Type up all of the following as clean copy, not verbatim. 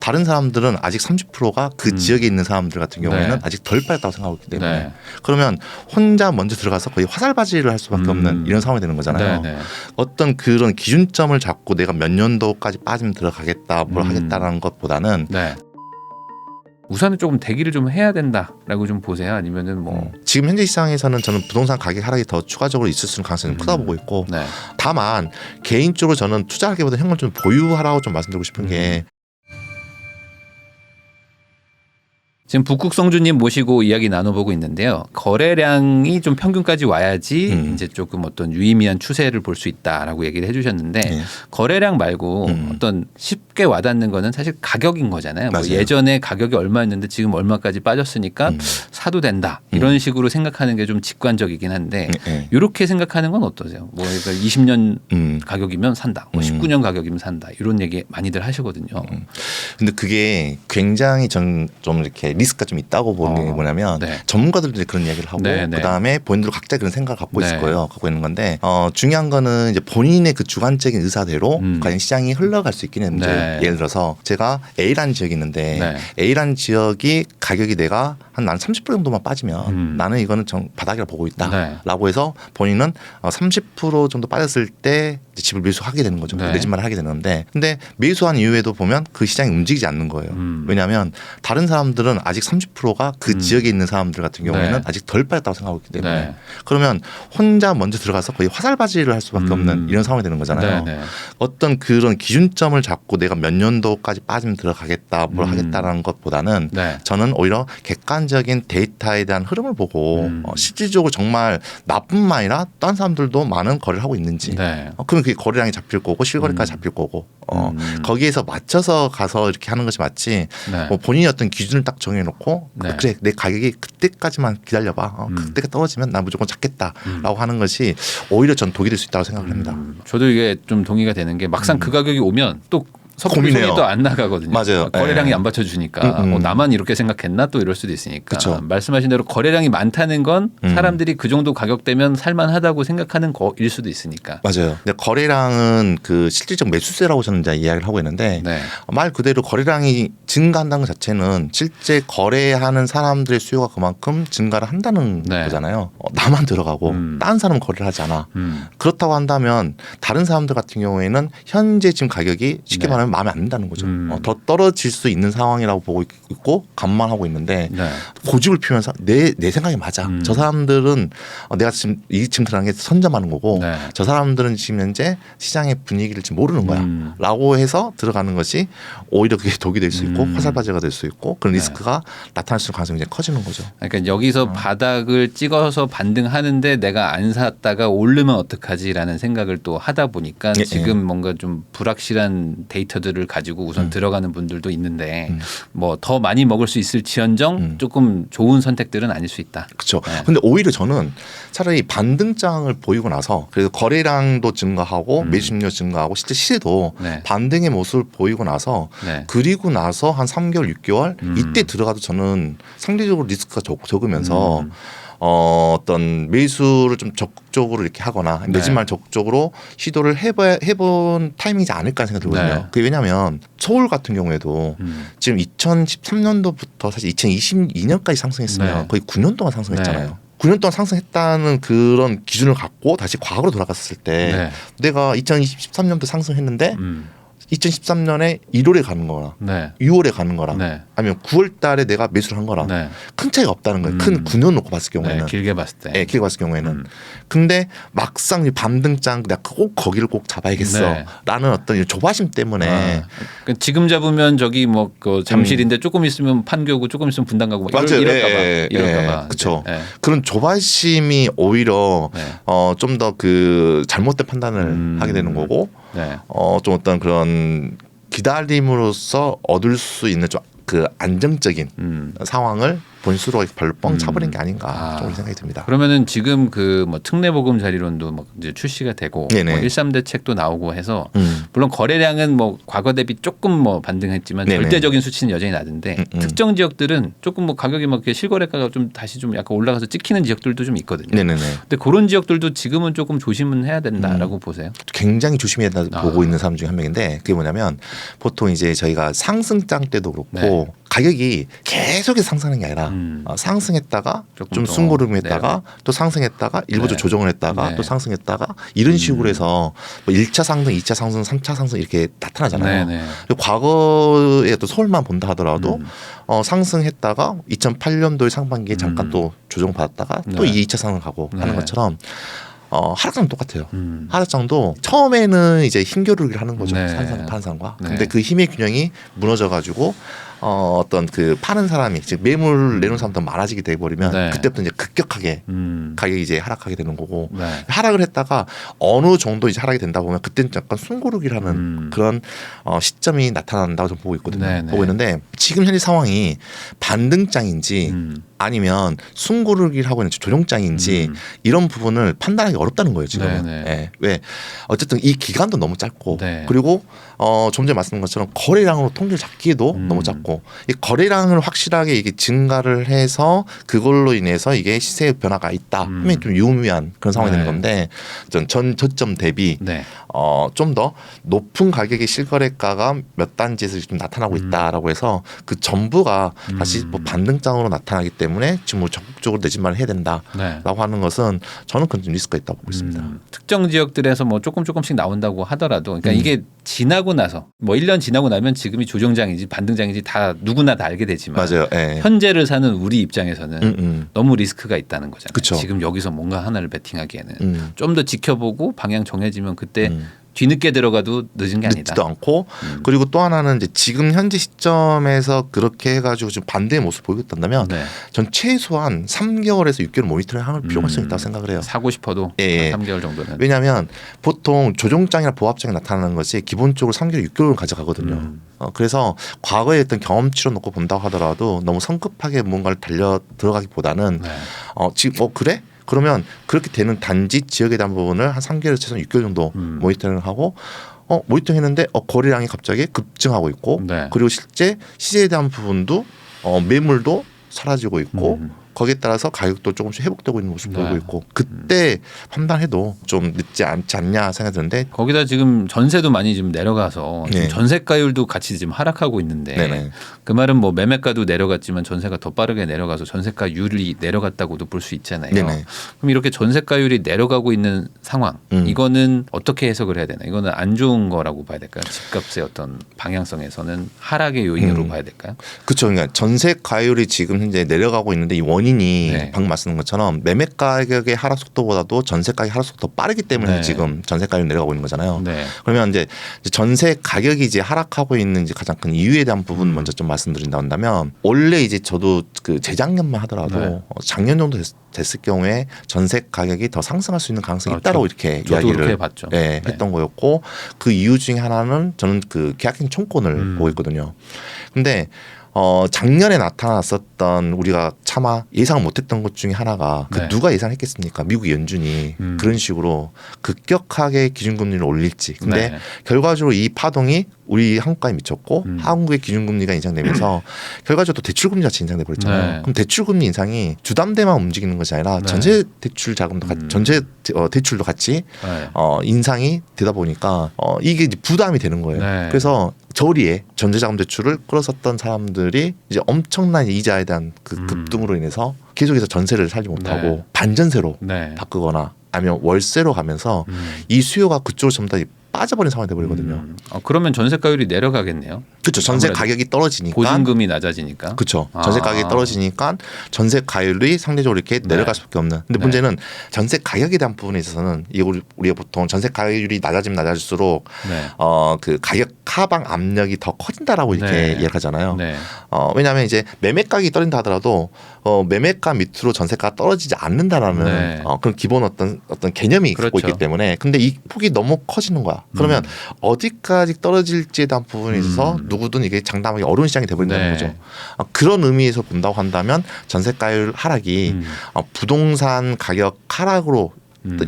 다른 사람들은 아직 30%가 그 지역에 있는 사람들 같은 경우에는 네. 아직 덜 빠졌다고 생각하고 있기 때문에 네. 그러면 혼자 먼저 들어가서 거의 화살바지를 할 수밖에 없는 이런 상황이 되는 거잖아요. 네. 네. 어떤 그런 기준점을 잡고 내가 몇 년도까지 빠지면 들어가겠다 뭘 하겠다라는 것보다는 네. 우선은 조금 대기를 좀 해야 된다라고 좀 보세요. 아니면은 뭐 지금 현재 시장에서는 저는 부동산 가격 하락이 더 추가적으로 있을 수 있는 가능성이 크다 보고 있고 네. 다만 개인적으로 저는 투자하기보다 현금을 좀 보유하라고 좀 말씀드리고 싶은 게 지금 북극성주님 모시고 이야기 나눠보고 있는데요. 거래량이 좀 평균까지 와야지 이제 조금 어떤 유의미한 추세를 볼 수 있다라고 얘기를 해주셨는데 거래량 말고 어떤 쉽게 와닿는 거는 사실 가격인 거잖아요. 뭐 예전에 가격이 얼마였는데 지금 얼마까지 빠졌으니까 사도 된다 이런 식으로 생각하는 게 좀 직관적이긴 한데 이렇게 생각하는 건 어떠세요? 뭐 그러니까 20년 가격이면 산다, 뭐 19년 가격이면 산다 이런 얘기 많이들 하시거든요. 근데 그게 굉장히 좀 이렇게 리스크가 좀 있다고 보는 게 뭐냐면 전문가들도 그런 이야기를 하고 그다음에 본인들 각자 그런 생각을 갖고 있을 거예요. 갖고 있는 건데 중요한 거는 이제 본인의 그 주관적인 의사대로 과연 시장이 흘러갈 수 있긴 했는데 예를 들어서 제가 A라는 지역이 있는데 A라는 지역이 가격이 내가 한 나는 30% 정도만 빠지면 나는 이거는 바닥이라 보고 있다라고 해서 본인은 30% 정도 빠졌을 때 집을 매수하게 되는 거죠. 내 집만 하게 되는데 근데 매수한 이후에도 보면 그 시장이 움직이지 않는 거예요. 왜냐하면 다른 사람들은 아직 30%가 그 지역에 있는 사람들 같은 경우에는 아직 덜 빠졌다고 생각하고 있기 때문에 그러면 혼자 먼저 들어가서 거의 화살바지를 할 수밖에 없는 이런 상황이 되는 거잖아요. 어떤 그런 기준점을 잡고 내가 몇 년도까지 빠지면 들어가겠다 뭘 하겠다라는 것보다는 저는 오히려 객관적인 데이터에 대한 흐름을 보고 실질적으로 정말 나뿐만 아니라 다른 사람들도 많은 거래를 하고 있는지 그러면 그게 거래량이 잡힐 거고 실거래까지 잡힐 거고 거기에서 맞춰서 가서 이렇게 하는 것이 맞지 뭐 본인이 어떤 기준을 딱 정해놓고 그래 내 가격이 그때까지만 기다려봐 그때가 떨어지면 나 무조건 잡겠다라고 하는 것이 오히려 전 독이 될 수 있다고 생각을 합니다. 저도 이게 좀 동의가 되는 게 막상 그 가격이 오면 또 섣불리 손이 또 안 나가거든요. 맞아요. 거래량이 안 받쳐주니까 나만 이렇게 생각했나 또 이럴 수도 있으니까. 그쵸. 말씀하신 대로 거래량이 많다는 건 사람들이 그 정도 가격대면 살만하다고 생각하는 거일 수도 있으니까. 맞아요. 근데 거래량은 그 실질적 매수세라고 저는 이제 이야기를 하고 있는데 말 그대로 거래량이 증가한다는 것 자체는 실제 거래하는 사람들의 수요가 그만큼 증가를 한다는 거잖아요. 나만 들어가고 다른 사람은 거래를 하지 않아. 그렇다고 한다면 다른 사람들 같은 경우에는 현재 지금 가격이 쉽게 말하면 마음에 안 든다는 거죠. 더 떨어질 수 있는 상황이라고 보고 있고 감만하고 있는데 고집을 피우면서 내 생각이 맞아. 저 사람들은 내가 지금 이층 들어가는 게 선점하는 거고 저 사람들은 지금 현재 시장의 분위기를 지금 모르는 거야. 라고 해서 들어가는 것이 오히려 그게 독이 될 수 있고 화살바지가 될 수 있고 그런 리스크가 나타날 수 있는 가능성이 굉장히 커지는 거죠. 그러니까 여기서 바닥을 찍어서 반등하는데 내가 안 샀다가 오르면 어떡하지라는 생각을 또 하다 보니까 지금 뭔가 좀 불확실한 데이터들을 가지고 우선 들어가는 분들도 있는데 뭐 더 많이 먹을 수 있을지언정 조금 좋은 선택들은 아닐 수 있다. 그렇죠. 근데 오히려 저는 차라리 반등장을 보이고 나서 그래서 거래량도 증가하고 매수심리도 증가하고 실제 시세도 반등의 모습을 보이고 나서 그리고 나서 한 3개월, 6개월 이때 들어가도 저는 상대적으로 리스크가 적으면서 어떤 매수를 좀 적극적으로 이렇게 하거나 내 집만 적극적으로 시도를 해본 타이밍이지 않을까 생각이 들거든요. 그게 왜냐하면 서울 같은 경우에도 지금 2013년도부터 사실 2022년까지 상승했으면 거의 9년 동안 상승했잖아요. 9년 동안 상승했다는 그런 기준을 갖고 다시 과거로 돌아갔을 때 내가 2013년도 상승했는데 2013년에 1월에 가는 거나 6월에 가는 거랑 아니면 9월 달에 내가 매수를 한 거랑 큰 차이가 없다는 거예요. 큰 9년 놓고 봤을 경우에는. 길게 봤을 때. 길게 봤을 경우에는. 근데 막상 이 반등장 내가 꼭 거기를 꼭 잡아야겠어. 라는 어떤 조바심 때문에. 그러니까 지금 잡으면 저기 뭐 그 잠실인데 조금 있으면 판교고 조금 있으면 분당 가고 이럴까 봐. 그렇죠. 그런 조바심이 오히려 좀 더 그 잘못된 판단을 하게 되는 거고 좀 어떤 그런 기다림으로써 얻을 수 있는 좀 그 안정적인 상황을 본수로 발로 뻥 차버린 게 아닌가 좀 생각이 듭니다. 그러면은 지금 그 뭐 특례보금 자리론도 뭐 이제 출시가 되고 뭐 1.3대책도 나오고 해서 물론 거래량은 뭐 과거 대비 조금 뭐 반등했지만 절대적인 수치는 여전히 낮은데 특정 지역들은 조금 뭐 가격이 막 이렇게 실거래가가 좀 다시 좀 약간 올라가서 찍히는 지역들도 좀 있거든요. 근데 그런 지역들도 지금은 조금 조심은 해야 된다라고 보세요. 굉장히 조심해야 된다 보고 있는 사람 중에 한 명인데 그게 뭐냐면 보통 이제 저희가 상승장 때도 그렇고 가격이 계속해서 상승하는 게 아니라 상승했다가 좀 숨고름했다가 또 상승했다가 일부러 조정을 했다가 또 상승했다가 이런 식으로 해서 뭐 1차 상승, 2차 상승, 3차 상승 이렇게 나타나잖아요. 과거에 또 서울만 본다 하더라도 상승했다가 2008년도의 상반기에 잠깐 또 조정받았다가 또 2차 상승 가고 하는 것처럼 하락장도 똑같아요. 하락장도 처음에는 이제 힘겨루기를 하는 거죠. 산상 판상과. 근데 그 힘의 균형이 무너져가지고 어떤 그 파는 사람이 즉 매물 내놓은 사람도 많아지게 돼버리면 그때부터 이제 급격하게 가격이 이제 하락하게 되는 거고 하락을 했다가 어느 정도 이제 하락이 된다 보면 그때는 약간 숨고르기를 하는 그런 시점이 나타난다고 저는 보고 있거든요. 보고 있는데 지금 현재 상황이 반등장인지 아니면 숨고르기를 하고 있는 조정장인지 이런 부분을 판단하기 어렵다는 거예요 지금은. 왜 어쨌든 이 기간도 너무 짧고 그리고 좀 전에 말씀드린 것처럼 거래량으로 통계를 잡기에도 너무 작고 이 거래량을 확실하게 이게 증가를 해서 그걸로 인해서 이게 시세의 변화가 있다 하면 좀 유의미한 그런 상황이 되는 건데 전 저점 대비 좀 더 높은 가격의 실거래가가 몇 단지에서 좀 나타나고 있다라고 해서 그 전부가 다시 뭐 반등장으로 나타나기 때문에 지금 뭐 적극적으로 내집만을 해야 된다라고 하는 것은 저는 그건 좀 리스크가 있다고 보고 있습니다. 특정 지역들에서 뭐 조금씩 나온다고 하더라도 그러니까 이게 지나고 나서 뭐 1년 지나고 나면 지금이 조정장인지 반등장인지 다 누구나 다 알게 되지만 현재를 사는 우리 입장에서는 너무 리스크가 있다는 거잖아요. 그쵸. 지금 여기서 뭔가 하나를 베팅하기에는 좀 더 지켜보고 방향 정해지면 그때 뒤늦게 들어가도 늦은 게 아니다. 늦지도 않고 그리고 또 하나는 이제 지금 현재 시점에서 그렇게 해가지고 좀 반대의 모습을 보이고 있다면 전 최소한 3개월에서 6개월 모니터링 할 필요가 있다고 생각을 해요. 사고 싶어도 3개월 정도는. 왜냐하면 보통 조정장이나 보합장이 나타나는 것이 기본적으로 3개월, 6개월을 가져가거든요. 그래서 과거에 어떤 경험치로 놓고 본다고 하더라도 너무 성급하게 뭔가를 달려 들어가기보다는 지금 그래? 그러면 그렇게 되는 단지 지역에 대한 부분을 한 3개월에서 최소한 6개월 정도 모니터링을 하고 모니터링했는데 거래량이 갑자기 급증하고 있고 그리고 실제 시세에 대한 부분도 매물도 사라지고 있고 거기에 따라서 가격도 조금씩 회복되고 있는 모습을 보이고 있고 그때 판단해도 좀 늦지 않지 않냐 생각이 드는데 거기다 지금 전세도 많이 지금 내려가서 지금 전세가율도 같이 지금 하락하고 있는데 그 말은 뭐 매매가도 내려갔지만 전세가 더 빠르게 내려가서 전세가율이 내려갔다고도 볼 수 있잖아요. 그럼 이렇게 전세가율이 내려가고 있는 상황 이거는 어떻게 해석을 해야 되나? 이거는 안 좋은 거라고 봐야 될까요? 집값의 어떤 방향성에서는 하락의 요인으로 봐야 될까요? 그렇죠. 그러니까 전세가율이 지금 현재 내려가고 있는데 이 원인이 방금 말씀드린 것처럼 매매 가격의 하락 속도보다도 전세 가격의 하락 속도가 빠르기 때문에 지금 전세 가격이 내려가고 있는 거잖아요. 그러면 이제 전세 가격이 이제 하락하고 있는 이제 가장 큰 이유에 대한 부분 먼저 좀 말씀드린다면 원래 이제 저도 그 재작년만 하더라도 작년 정도 됐을 경우에 전세 가격이 더 상승할 수 있는 가능성이 있다고 이렇게 이야기를 했던 거였고 그 이유 중에 하나는 저는 그 계약갱 총권을 보고 있거든요. 근데 작년에 나타났었던 우리가 차마 예상을 못했던 것 중에 하나가 누가 예상했겠습니까? 미국 연준이 그런 식으로 급격하게 기준금리를 올릴지. 근데 결과적으로 이 파동이 우리 한국가에 미쳤고 한국의 기준금리가 인상되면서 결과적으로 또 대출금리 자체 인상돼 버렸잖아요. 그럼 대출금리 인상이 주담대만 움직이는 것이 아니라 전세 대출 자금도 전세 대출도 같이 인상이 되다 보니까 이게 이제 부담이 되는 거예요. 그래서 저리에 전세자금 대출을 끌어섰던 사람들이 이제 엄청난 이자에 대한 그 급등으로 인해서 계속해서 전세를 살지 못하고 반전세로 바꾸거나 아니면 월세로 가면서 이 수요가 그쪽으로 전부 다 빠져버린 상황이 돼버리거든요. 그러면 전세가율이 내려가겠네요. 그렇죠. 전세 가격이 떨어지니까 보증금이 낮아지니까. 그렇죠. 전세 가격이 떨어지니까 전세 가율이 상대적으로 이렇게 내려갈 수밖에 없는. 근데 문제는 전세 가격에 대한 부분에 있어서는 우리가 보통 전세 가율이 낮아지면 낮아질수록 그 가격 하방 압력이 더 커진다라고 이렇게 이야기하잖아요. 왜냐하면 이제 매매 가격이 떨어진다 하더라도 매매가 밑으로 전세가가 떨어지지 않는다라는 네. 그런 기본 어떤 개념이 그렇죠. 갖고 있기 때문에 근데 이 폭이 너무 커지는 거야. 그러면 어디까지 떨어질지에 대한 부분에 있어서 누구든 이게 장담하기 어려운 시장이 돼버린다는 네. 거죠. 그런 의미에서 본다고 한다면 전세가율 하락이 부동산 가격 하락으로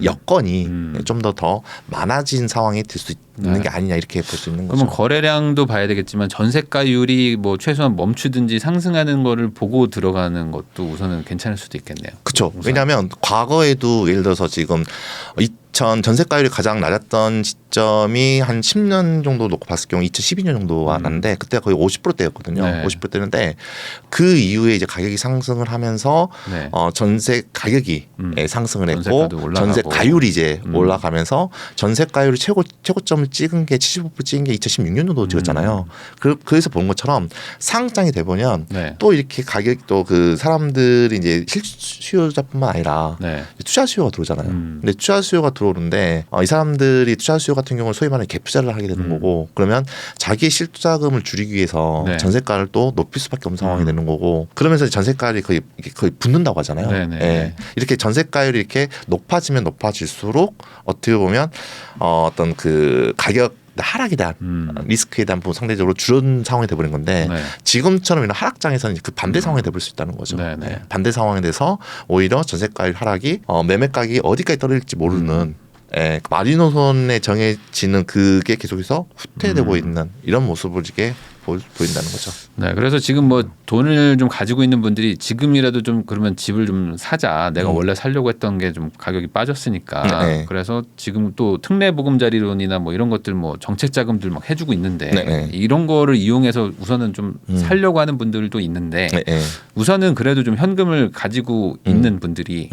여건이 좀 더 많아진 상황이 될 수 있는 네. 게 아니냐 이렇게 볼 수 있는 거죠. 그러면 거래량도 봐야 되겠지만 전세가율이 뭐 최소한 멈추든지 상승하는 거를 보고 들어가는 것도 우선은 괜찮을 수도 있겠네요. 그렇죠. 왜냐하면 과거에도 예를 들어서 지금 전세가율이 가장 낮았던 시점이 한 10년 정도 놓고 봤을 경우 2012년 정도가 났는데 그때가 거의 50%대였거든요. 네. 50%대인데 그 이후에 이제 가격이 상승을 하면서 네. 전세 가격이 상승을 했고 전세가도 올라가고. 전세가율이 이제 올라가면서 전세가율이 최고점을 찍은 게 75% 찍은 게 2016년 정도 찍었잖아요. 그래서 본 것처럼 상장이 돼 보면 네. 또 이렇게 가격도 그 사람들이 이제 실수요자뿐만 아니라 네. 투자 수요가 들어오잖아요. 근데 투자 수요가 들어오는데 이 사람들이 투자 수요 같은 경우는 소위 말하는 갭 투자를 하게 되는 거고 그러면 자기의 실투자금을 줄이기 위해서 네. 전세가를 또 높일 수밖에 없는 상황이 되는 거고 그러면서 전세가율이 거의 붙는다고 하잖아요. 네네. 예. 이렇게 전세가율이 이렇게 높아지면 높아질수록 어떻게 보면 어떤 그 가격 하락에 대한 리스크에 대한 부분 상대적으로 줄은 상황이 돼버린 건데 네. 지금처럼 이런 하락장에서는 그 반대 상황이 돼볼 수 있다는 거죠. 네네. 네. 반대 상황에 대해서 오히려 전세가율 하락이 매매 가격이 어디까지 떨어질지 모르는 마지노선에 정해지는 그게 계속해서 후퇴되고 있는 이런 모습을 이게 보인다는 거죠. 네, 그래서 지금 뭐 돈을 좀 가지고 있는 분들이 지금이라도 좀 그러면 집을 좀 사자. 내가 원래 살려고 했던 게 좀 가격이 빠졌으니까. 네. 그래서 지금 또 특례 보금자리론이나 뭐 이런 것들 뭐 정책 자금들 막 해주고 있는데 네. 이런 거를 이용해서 우선은 좀 살려고 하는 분들도 있는데 네. 우선은 그래도 좀 현금을 가지고 있는 분들이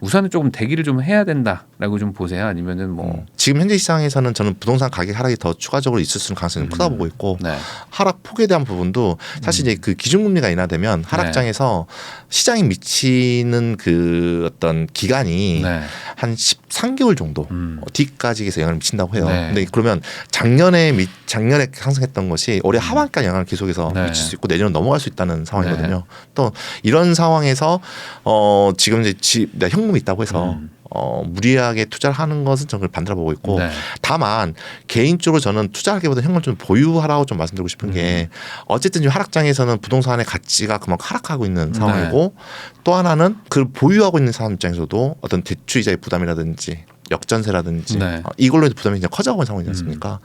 우선은 조금 대기를 좀 해야 된다라고 좀 보세요. 아니면은 뭐 지금 현재 시장에서는 저는 부동산 가격 하락이 더 추가적으로 있을 수 있는 가능성이 크다 보고 있고 네. 하락 폭에 대한 부분도 사실 이제 그 기준금리가 인하되면 하락장에서 시장에 미치는 그 어떤 기간이 네. 한 13개월 정도 뒤까지 해서 영향을 미친다고 해요. 네. 근데 그러면 작년에 상승했던 것이 올해 하반기까지 영향을 계속해서 네. 미칠 수 있고 내년은 넘어갈 수 있다는 상황이거든요. 네. 또 이런 상황에서 지금 이제 내가 현금이 있다고 해서 무리하게 투자를 하는 것은 저는 반대로 보고 있고 네. 다만 개인적으로 저는 투자하기보다 현금을 좀 보유하라고 좀 말씀드리고 싶은 게 어쨌든 지금 하락장에서는 부동산의 가치가 그만큼 하락하고 있는 상황이고 또 하나는 그걸 보유하고 있는 사람 입장에서도 어떤 대출이자의 부담이라든지 역전세라든지 네. 이걸로 부담이 그냥 커져가는 상황이지 않습니까?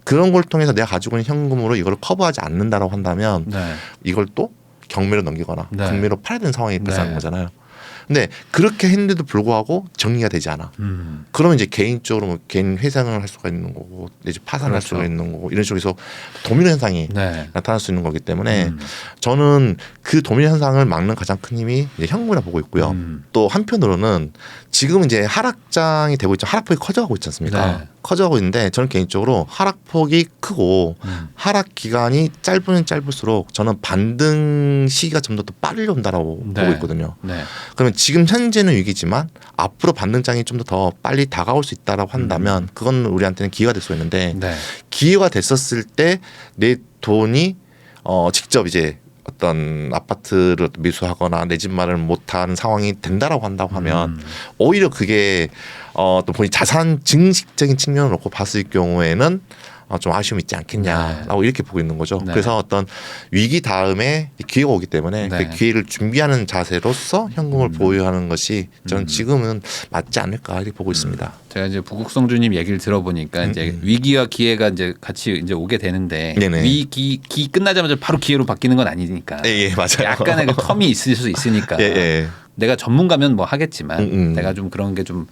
그런 걸 통해서 내가 가지고 있는 현금으로 이걸 커버하지 않는다라고 한다면 네. 이걸 또 경매로 넘기거나 네. 금매로 팔아야 되는 상황이 발생하는 네. 거잖아요. 근데 그렇게 했는데도 불구하고 정리가 되지 않아. 그러면 이제 개인적으로 뭐 개인 회상을 할 수가 있는 거고 이제 파산할 그렇죠. 수가 있는 거고 이런 식으로 해서 도미노 현상이 네. 나타날 수 있는 거기 때문에 저는 그 도미노 현상을 막는 가장 큰 힘이 이제 현금이라 보고 있고요. 또 한편으로는 지금 이제 하락장이 되고 있죠. 하락폭이 커져가고 있지 않습니까? 네. 커져가고 있는데 저는 개인적으로 하락폭이 크고 하락 기간이 짧으면 짧을수록 저는 반등 시기가 좀 더 빠르려온다라고 네. 보고 있거든요. 네. 그러면 지금 현재는 위기지만 앞으로 반등장이 좀 더 빨리 다가올 수 있다라고 한다면 그건 우리한테는 기회가 될 수 있는데 네. 기회가 됐었을 때 내 돈이 직접 이제 어떤 아파트를 매수하거나 내 집 마련을 못하는 상황이 된다라고 한다고 하면 오히려 그게 또 본인 자산 증식적인 측면을 놓고 봤을 경우에는 좀 아쉬움이 있지 않겠냐라고 이렇게 보고 있는 거죠. 네. 그래서 어떤 위기 다음에 기회가 오기 때문에 네. 그 기회를 준비하는 자세로서 현금을 보유하는 것이 저는 지금은 맞지 않을까 이렇게 보고 있습니다. 제가 이제 부국성주님 얘기를 들어보니까 이제 위기와 기회가 이제 같이 이제 오게 되는데 네네. 위기 끝나자마자 바로 기회로 바뀌는 건 아니니까. 예, 맞아요. 약간의 그 텀이 있을 수 있으니까. 예. 내가 전문가면 뭐 하겠지만 내가 좀 그런 게 좀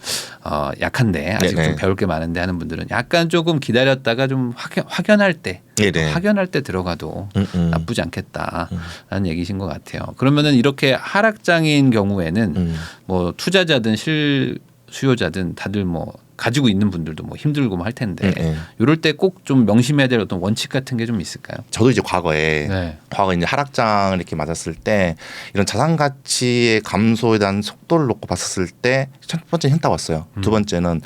약한데 아직 네네. 좀 배울 게 많은데 하는 분들은 약간 조금 기다렸다가 좀 확연할 때 네네. 확연할 때 들어가도 나쁘지 않겠다라는 얘기신 것 같아요. 그러면은 이렇게 하락장인 경우에는 뭐 투자자든 실수요자든 다들 뭐 가지고 있는 분들도 뭐 힘들고 뭐 할 텐데 이럴 때 꼭 좀 명심해야 될 어떤 원칙 같은 게 좀 있을까요? 저도 이제 과거에 이제 하락장을 이렇게 맞았을 때 이런 자산 가치의 감소에 대한 속도를 놓고 봤었을 때 첫 번째 현타 왔어요. 두 번째는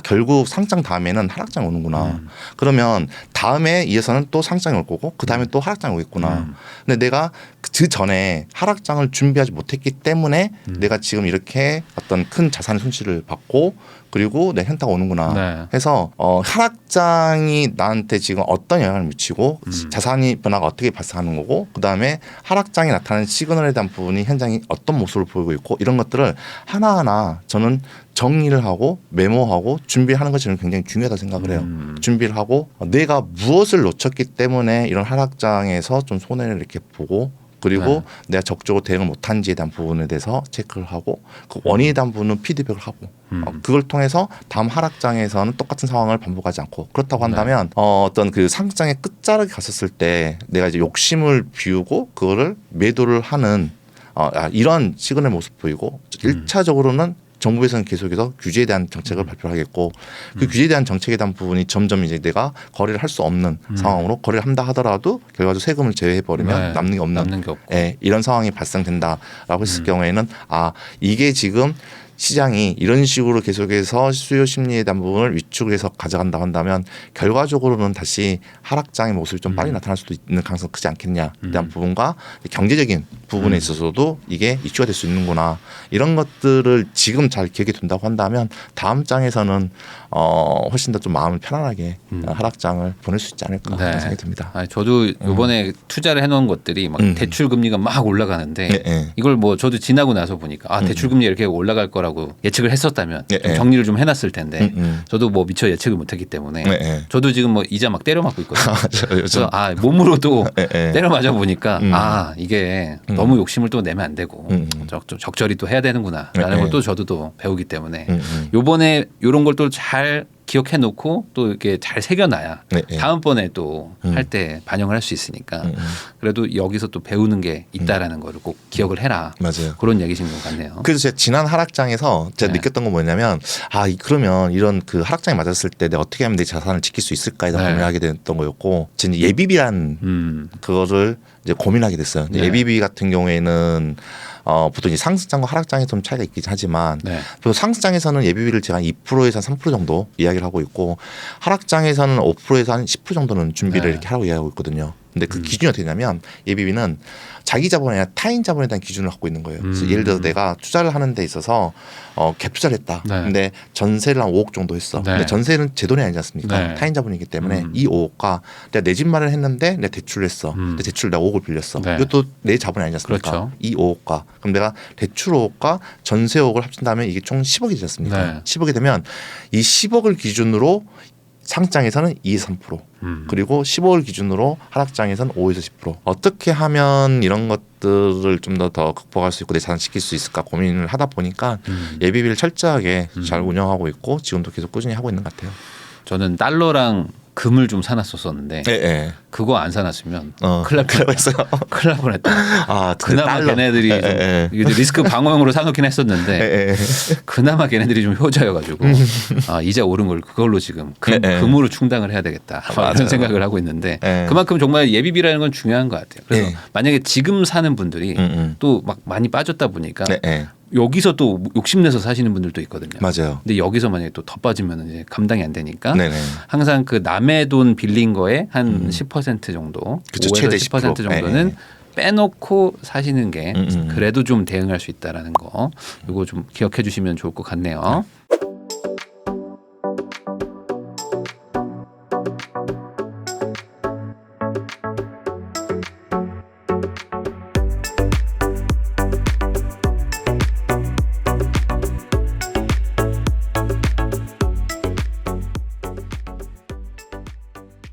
결국 상장 다음에는 하락장 오는구나. 그러면 다음에 이어서는 또 상장이 올 거고 그 다음에 또 하락장이 오겠구나. 근데 내가 그 전에 하락장을 준비하지 못했기 때문에 내가 지금 이렇게 어떤 큰 자산의 손실을 받고 그리고 내 현타가 오는구나 해서 하락장이 나한테 지금 어떤 영향을 미치고 자산이 변화가 어떻게 발생하는 거고 그다음에 하락장이 나타나는 시그널에 대한 부분이 현장이 어떤 모습을 보이고 있고 이런 것들을 하나하나 저는 정리를 하고 메모하고 준비하는 것이 저는 굉장히 중요하다고 생각을 해요. 준비를 하고 내가 무엇을 놓쳤기 때문에 이런 하락장에서 좀 손해를 이렇게 보고 그리고 내가 적극적으로 대응을 못한지에 대한 부분에 대해서 체크를 하고 그 원인에 대한 부분은 피드백을 하고 그걸 통해서 다음 하락장에서는 똑같은 상황을 반복하지 않고 그렇다고 한다면 어떤 그 상장의 끝자락에 갔었을 때 내가 이제 욕심을 비우고 그거를 매도를 하는 이런 시그널 모습 보이고 1차적으로는 정부에서는 계속해서 규제에 대한 정책을 발표하겠고 그 규제에 대한 정책에 대한 부분이 점점 이제 내가 거래를 할 수 없는 상황으로 거래를 한다 하더라도 결과적으로 세금을 제외해 버리면 남는 게 없는 이런 상황이 발생된다라고 했을 경우에는 이게 지금 시장이 이런 식으로 계속해서 수요 심리에 대한 부분을 위축해서 가져간다 한다면 결과적으로는 다시 하락장의 모습이 좀 빨리 나타날 수도 있는 가능성이 크지 않겠냐에 대한 부분과 경제적인 부분에 있어서도 이게 이슈가 될 수 있는구나 이런 것들을 지금 잘 기억에 둔다고 한다면 다음 장에서는 훨씬 더 좀 마음을 편안하게 하락장을 보낼 수 있지 않을까 생각이 듭니다. 저도 이번에 투자를 해놓은 것들이 막 대출 금리가 막 올라가는데 이걸 뭐 저도 지나고 나서 보니까 대출 금리 이렇게 올라갈 거라고 예측을 했었다면 좀 정리를 좀 해놨을 텐데 저도 뭐 미처 예측을 못했기 때문에 저도 지금 뭐 이자 막 때려 맞고 있거든요. 그래서 몸으로도 때려 맞아 보니까 이게 너무 욕심을 또 내면 안 되고 적절히 또 해야 되는구나라는 걸 또 저도 또 배우기 때문에 요번에 이런 걸 또 잘 기억해 놓고 또 이렇게 잘 새겨놔야 다음번에 또 할 때 반영을 할 수 있으니까 그래도 여기서 또 배우는 게 있다라는 거를 꼭 기억을 해라. 맞아요. 그런 얘기신 것 같네요. 그래서 제가 지난 하락장에서 제가 느꼈던 건 뭐냐면 그러면 이런 그 하락장이 맞았을 때 내가 어떻게 하면 내 자산을 지킬 수 있을까에 대한 고민을 하게 됐던 거였고 저는 예비비란 그거를 이제 고민하게 됐어요. 예비비 같은 경우에는 보통 이제 상승장과 하락장에 좀 차이가 있긴 하지만 보통 상승장에서는 예비비를 제가 한 2%에서 3% 정도 이야기를 하고 있고 하락장에서는 5%에서 한 10% 정도는 준비를 이렇게 하라고 이야기하고 있거든요. 근데 그 기준이 어떻게 되냐면 예비비는 자기 자본이 아니라 타인 자본에 대한 기준을 갖고 있는 거예요. 그래서 예를 들어서 내가 투자를 하는 데 있어서 갭 투자를 했다. 근데 전세를 한 5억 정도 했어. 근데 전세는 제 돈이 아니지 않습니까? 타인 자본이기 때문에 이 5억과 내가 내 집 마련을 했는데 내가 대출을 했어. 근데 대출을 내가 5억을 빌렸어. 이것도 내 자본이 아니지 않습니까? 그렇죠. 이 5억과 그럼 내가 대출 5억과 전세 5억을 합친다면 이게 총 10억이 되지 않습니까? 10억이 되면 이 10억을 기준으로 상장에서는 2에서 3% 그리고 15월 기준으로 하락장에서는 5에서 10% 어떻게 하면 이런 것들을 좀 더 극복할 수 있고 내 자산 지킬 수 있을까 고민을 하다 보니까 예비비를 철저하게 잘 운영하고 있고 지금도 계속 꾸준히 하고 있는 것 같아요. 저는 달러랑 금을 좀 사놨었었는데 그거 안 사놨으면 큰일 날 뻔했다. 그나마 걔네들이 좀 리스크 방어용으로 사놓긴 했었는데 그나마 걔네들이 좀 효자여가지고 이자 오른 걸 그걸로 지금 금으로 충당을 해야 되겠다 이런 생각을 하고 있는데 그만큼 정말 예비비라는 건 중요한 것 같아요. 그래서 만약에 지금 사는 분들이 또 막 많이 빠졌다 보니까 여기서 또 욕심내서 사시는 분들도 있거든요. 맞아요. 근데 여기서 만약에 또 더 빠지면 이제 감당이 안 되니까 항상 그 남의 돈 빌린 거에 한 10% 정도, 그쵸, 5에서 최대 10% 정도는 빼놓고 사시는 게 그래도 좀 대응할 수 있다라는 거, 이거 좀 기억해 주시면 좋을 것 같네요.